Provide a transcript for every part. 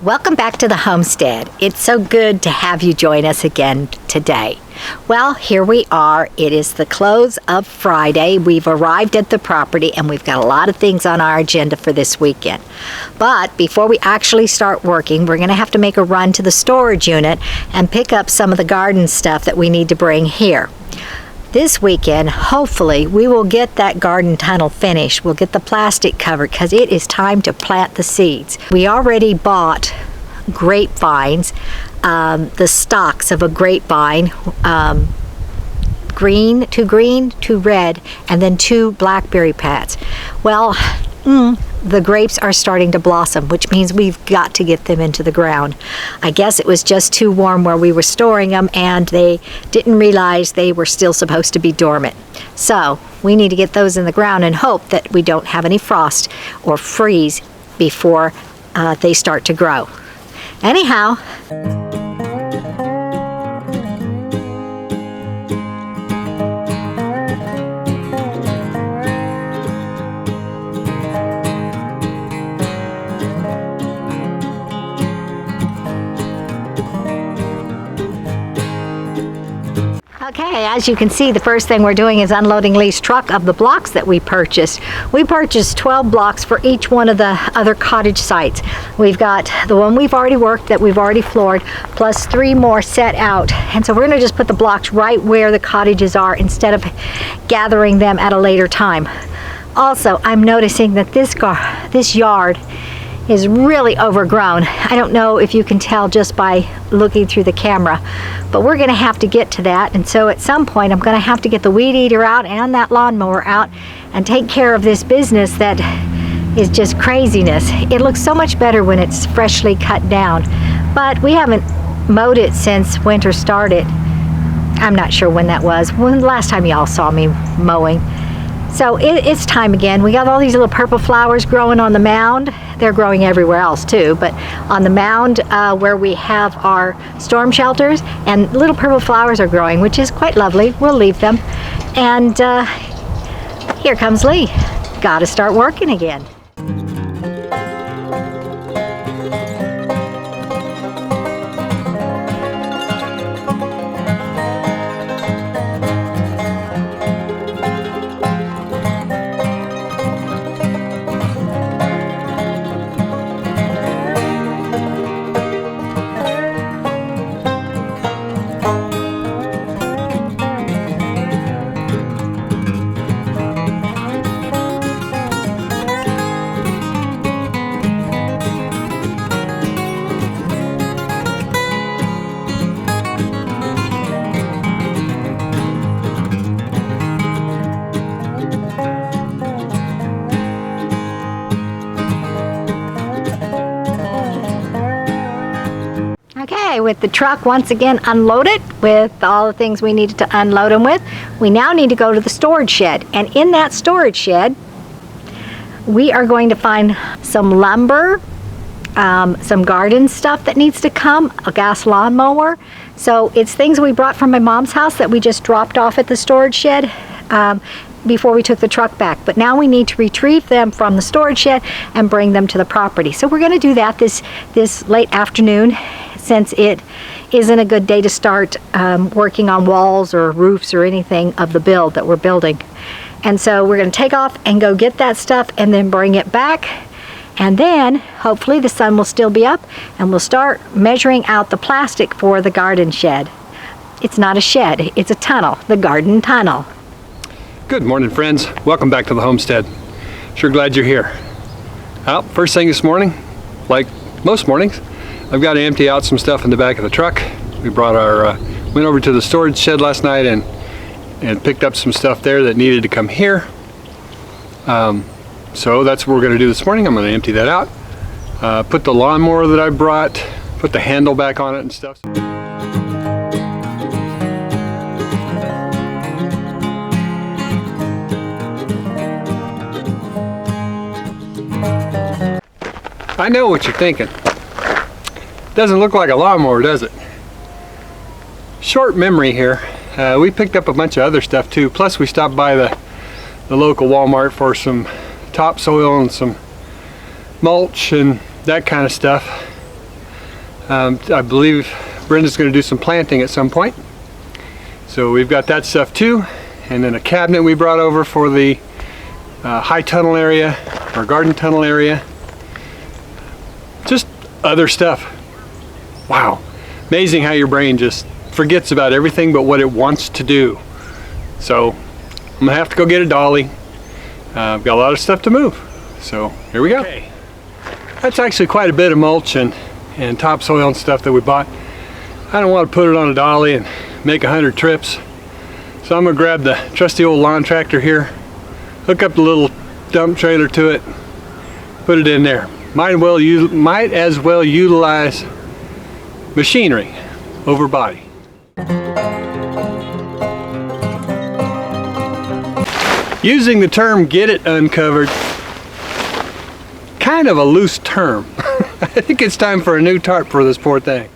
Welcome back to the homestead. It's so good to have you join us again today. Well, here we are. It is the close of Friday. We've arrived at the property and we've got a lot of things on our agenda for this weekend. But before we actually start working, we're going to have to make a run to the storage unit and pick up some of the garden stuff that we need to bring here. This weekend, hopefully, we will get that garden tunnel finished. We'll get the plastic covered because it is time to plant the seeds. We already bought grapevines, the stalks of a grapevine, green, two red, and then 2 blackberry pads. Well, the grapes are starting to blossom, which means we've got to get them into the ground. I guess it was just too warm where we were storing them and they didn't realize they were still supposed to be dormant. So we need to get those in the ground and hope that we don't have any frost or freeze before they start to grow. Anyhow, okay, as you can see, the first thing we're doing is unloading Lee's truck of the blocks that we purchased. We purchased 12 blocks for each one of the other cottage sites. We've got the one we've already worked that we've already floored, plus 3 more set out. And so we're going to just put the blocks right where the cottages are instead of gathering them at a later time. Also, I'm noticing that this yard is really overgrown. I don't know if you can tell just by looking through the camera, but we're going to have to get to that, and so at some point I'm going to have to get the weed eater out and that lawnmower out and take care of this business that is just craziness. It looks so much better when it's freshly cut down, but we haven't mowed it since winter started. I'm not sure when that was, when the last time y'all saw me mowing. So it's time again. We got all these little purple flowers growing on the mound. They're growing everywhere else too, but on the mound where we have our storm shelters, and little purple flowers are growing, which is quite lovely. We'll leave them. And here comes Lee. Gotta start working again. Okay, with the truck once again unloaded with all the things we needed to unload them with, we now need to go to the storage shed. And in that storage shed, we are going to find some lumber, some garden stuff that needs to come, a gas lawnmower. So it's things we brought from my mom's house that we just dropped off at the storage shed before we took the truck back. But now we need to retrieve them from the storage shed and bring them to the property. So we're going to do that this late afternoon, since it isn't a good day to start working on walls or roofs or anything of the build that we're building. And so we're going to take off and go get that stuff and then bring it back. And then hopefully the sun will still be up and we'll start measuring out the plastic for the garden shed. It's not a shed, it's a tunnel, the garden tunnel. Good morning, friends. Welcome back to the homestead. Sure glad you're here. Well, first thing this morning, like most mornings, I've got to empty out some stuff in the back of the truck. We brought our, went over to the storage shed last night and picked up some stuff there that needed to come here. So that's what we're going to do this morning. I'm going to empty that out. Put the lawnmower that I brought, put the handle back on it and stuff. I know what you're thinking. Doesn't look like a lawnmower, does it? Short memory here. We picked up a bunch of other stuff too. Plus we stopped by the local Walmart for some topsoil and some mulch and that kind of stuff. I believe Brenda's going to do some planting at some point. So we've got that stuff too. And then a cabinet we brought over for the high tunnel area, or garden tunnel area. Just other stuff. Wow. Amazing how your brain just forgets about everything but what it wants to do. So I'm gonna have to go get a dolly. I've got a lot of stuff to move. So here we go. Okay. That's actually quite a bit of mulch and topsoil and stuff that we bought. I don't want to put it on a dolly and make 100 trips. So I'm gonna grab the trusty old lawn tractor here, hook up the little dump trailer to it, put it in there. Might as well utilize machinery over body. Using the term "get it uncovered," kind of a loose term. I think it's time for a new tarp for this poor thing.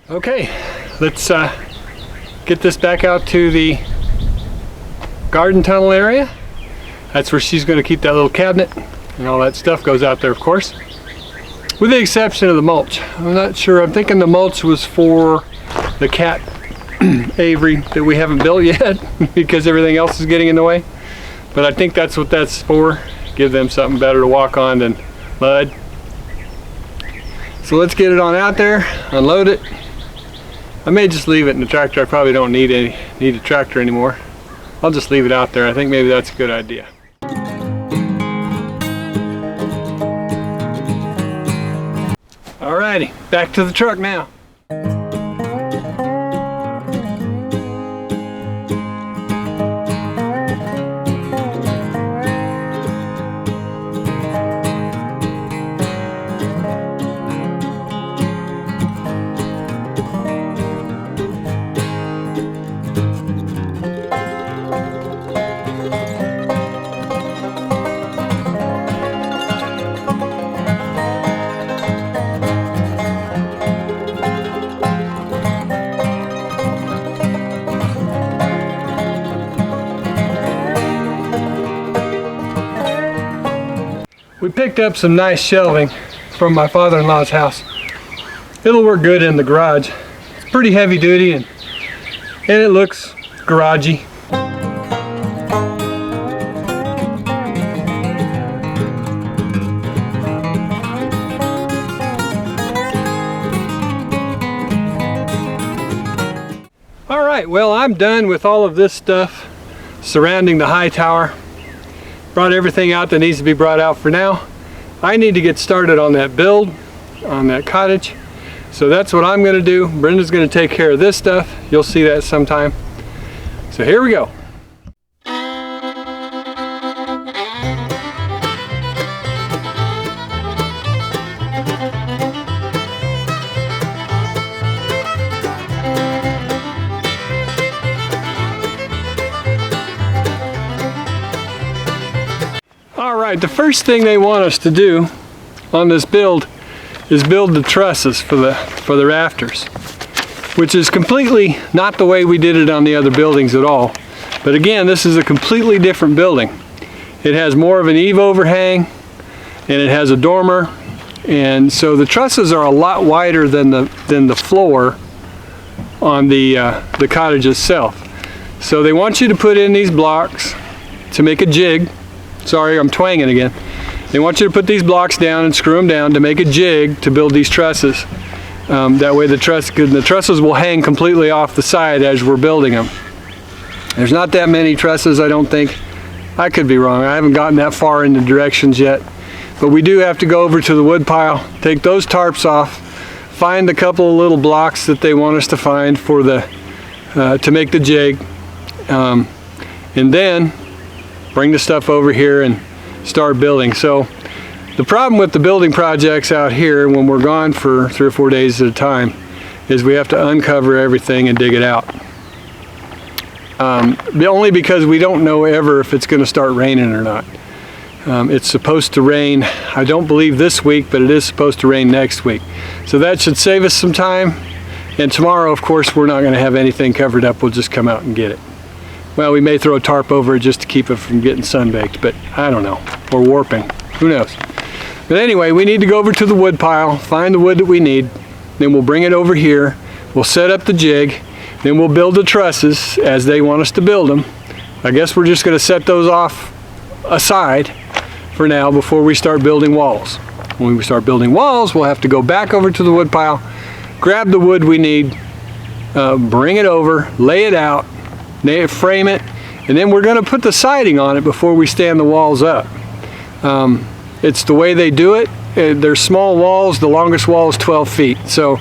Okay, let's get this back out to the garden tunnel area. That's where she's going to keep that little cabinet, and all that stuff goes out there, of course, with the exception of the mulch. I'm not sure. I'm thinking the mulch was for the cat aviary that we haven't built yet because everything else is getting in the way. But I think that's what that's for. Give them something better to walk on than mud. So let's get it on out there, unload it. I may just leave it in the tractor. I probably don't need a tractor anymore. I'll just leave it out there. I think maybe that's a good idea. Alrighty, back to the truck now. We picked up some nice shelving from my father-in-law's house. It'll work good in the garage. It's pretty heavy duty and it looks garagey. All right, well, I'm done with all of this stuff surrounding the high tower. Brought everything out that needs to be brought out for now. I need to get started on that build, on that cottage. So that's what I'm gonna do. Brenda's gonna take care of this stuff. You'll see that sometime. So here we go. Alright, the first thing they want us to do on this build is build the trusses for the rafters, which is completely not the way we did it on the other buildings at all. But again, this is a completely different building. It has more of an eave overhang and it has a dormer, and so the trusses are a lot wider than the floor on the cottage itself. So they want you to put in these blocks to make a jig. Sorry, I'm twanging again. They want you to put these blocks down and screw them down to make a jig to build these trusses. That way the trusses will hang completely off the side as we're building them. There's not that many trusses, I don't think. I could be wrong. I haven't gotten that far into directions yet. But we do have to go over to the wood pile, take those tarps off, find a couple of little blocks that they want us to find for the to make the jig, and then bring the stuff over here and start building. So the problem with the building projects out here when we're gone for 3 or 4 days at a time is we have to uncover everything and dig it out. Only because we don't know ever if it's going to start raining or not. It's supposed to rain, I don't believe this week, but it is supposed to rain next week. So that should save us some time. And tomorrow, of course, we're not going to have anything covered up. We'll just come out and get it. Well, we may throw a tarp over it just to keep it from getting sunbaked, but I don't know. Or warping. Who knows? But anyway, we need to go over to the wood pile, find the wood that we need. Then we'll bring it over here. We'll set up the jig. Then we'll build the trusses as they want us to build them. I guess we're just going to set those off aside for now before we start building walls. When we start building walls, we'll have to go back over to the wood pile, grab the wood we need, bring it over, lay it out, frame it, and then we're going to put the siding on it before we stand the walls up. It's the way they do it. They're small walls. The longest wall is 12 feet. So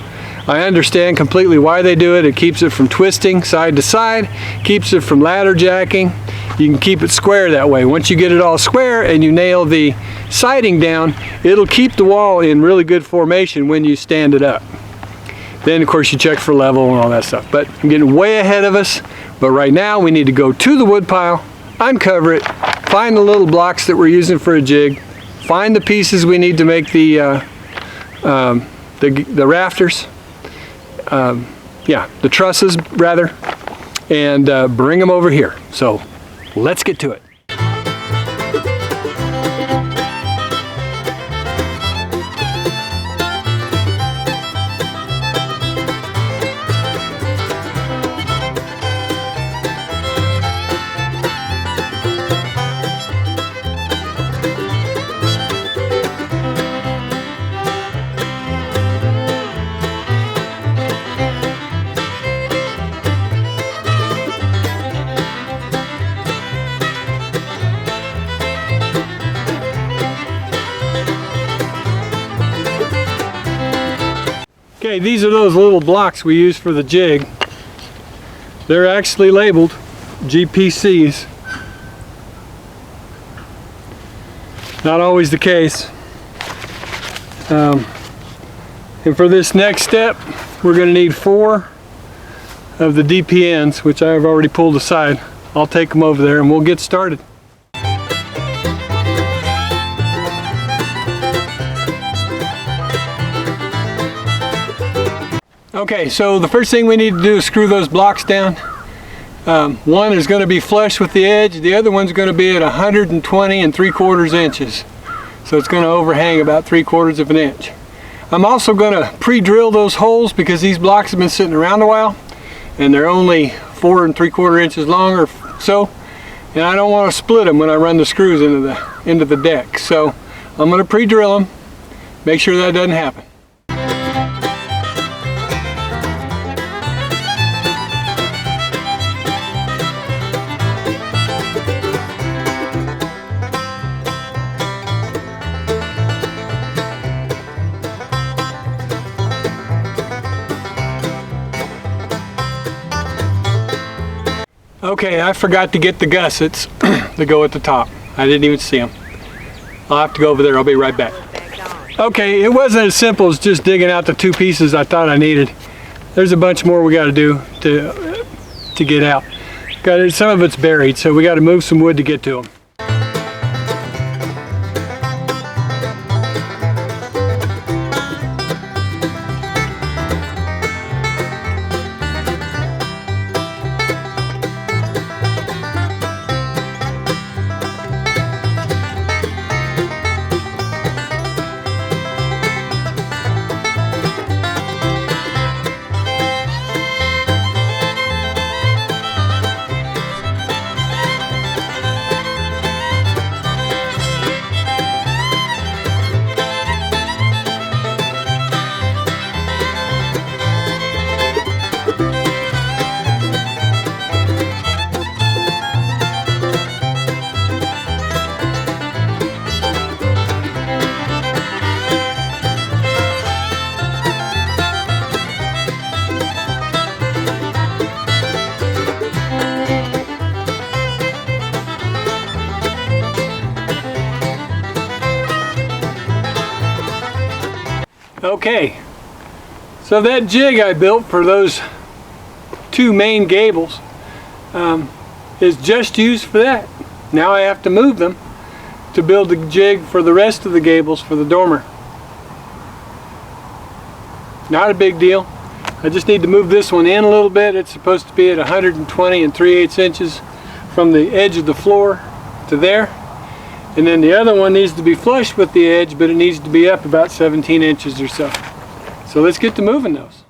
I understand completely why they do it. It keeps it from twisting side to side, keeps it from ladder jacking. You can keep it square that way. Once you get it all square and you nail the siding down, it'll keep the wall in really good formation when you stand it up. Then of course you check for level and all that stuff. But I'm getting way ahead of us. But right now we need to go to the wood pile, uncover it, find the little blocks that we're using for a jig, find the pieces we need to make the rafters, the trusses rather, and bring them over here. So let's get to it. Okay, these are those little blocks we use for the jig. They're actually labeled GPCs. Not always the case. And for this next step, we're going to need 4 of the DPNs, which I have already pulled aside. I'll take them over there and we'll get started. Okay, so the first thing we need to do is screw those blocks down. One is going to be flush with the edge, the other one's going to be at 120 3/4 inches. So it's going to overhang about 3/4 of an inch. I'm also going to pre-drill those holes because these blocks have been sitting around a while and they're only 4 3/4 inches long or so, and I don't want to split them when I run the screws into the deck. So I'm going to pre-drill them, make sure that doesn't happen. Okay, I forgot to get the gussets that go at the top. I didn't even see them. I'll have to go over there. I'll be right back. Okay, it wasn't as simple as just digging out the 2 pieces I thought I needed. There's a bunch more we got to do to get out. Some of it's buried, so we got to move some wood to get to them. Okay, so that jig I built for those two main gables is just used for that. Now I have to move them to build the jig for the rest of the gables for the dormer. Not a big deal. I just need to move this one in a little bit. It's supposed to be at 120 3/8 inches from the edge of the floor to there. And then the other one needs to be flush with the edge, but it needs to be up about 17 inches or so. So let's get to moving those.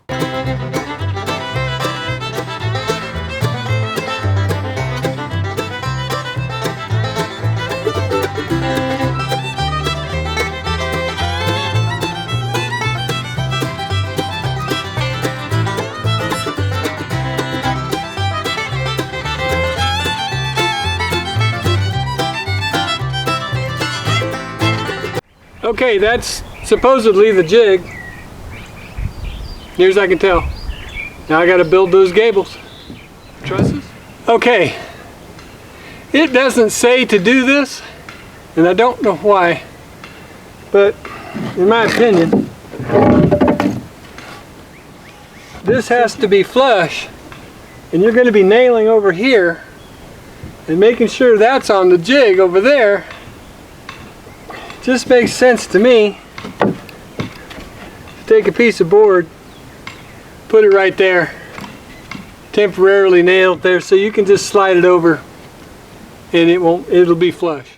Okay, that's supposedly the jig. Near as I can tell. Now I got to build those gables. Trusses? Okay. It doesn't say to do this, and I don't know why, but in my opinion, this has to be flush, and you're going to be nailing over here and making sure that's on the jig over there. Just makes sense to me. Take a piece of board, put it right there, temporarily nail it there, so you can just slide it over and it'll be flush.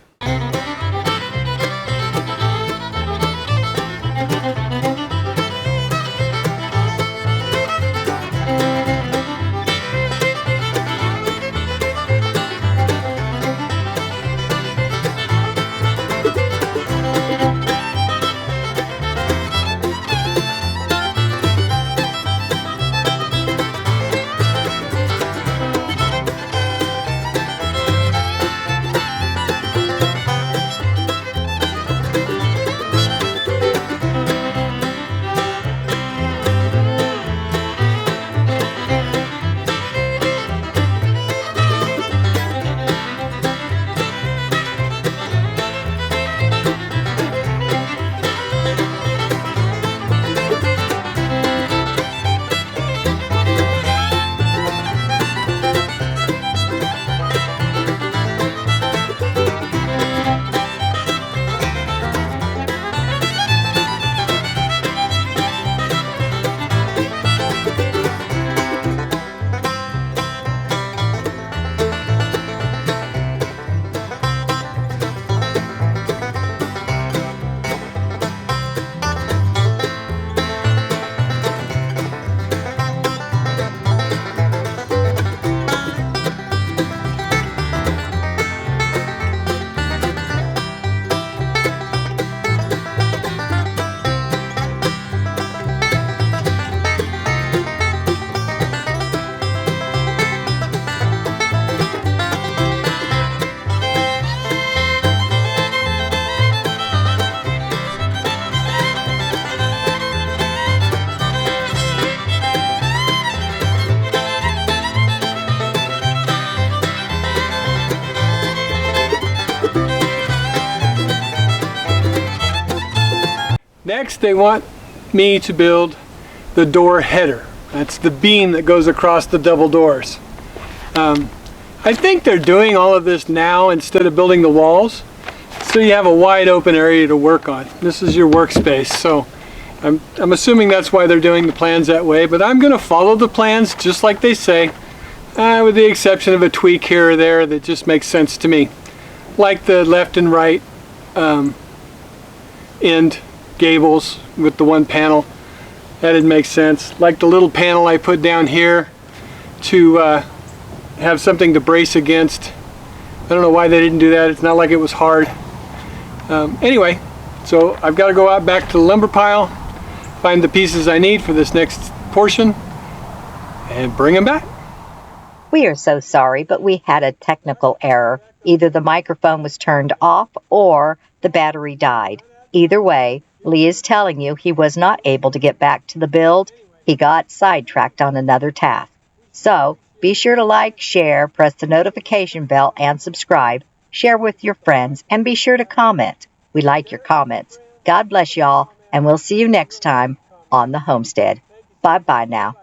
Next, they want me to build the door header. That's the beam that goes across the double doors. I think they're doing all of this now instead of building the walls, so you have a wide open area to work on. This is your workspace, so I'm assuming that's why they're doing the plans that way, but I'm going to follow the plans just like they say, with the exception of a tweak here or there that just makes sense to me. Like the left and right end gables with the one panel. That didn't make sense. Like the little panel I put down here to have something to brace against. I don't know why they didn't do that. It's not like it was hard. Anyway, so I've got to go out back to the lumber pile, find the pieces I need for this next portion, and bring them back. We are so sorry, but we had a technical error. Either the microphone was turned off or the battery died. Either way, Lee is telling you he was not able to get back to the build. He got sidetracked on another task. So, be sure to like, share, press the notification bell, and subscribe. Share with your friends, and be sure to comment. We like your comments. God bless y'all. and we'll see you next time on the homestead. Bye-bye now.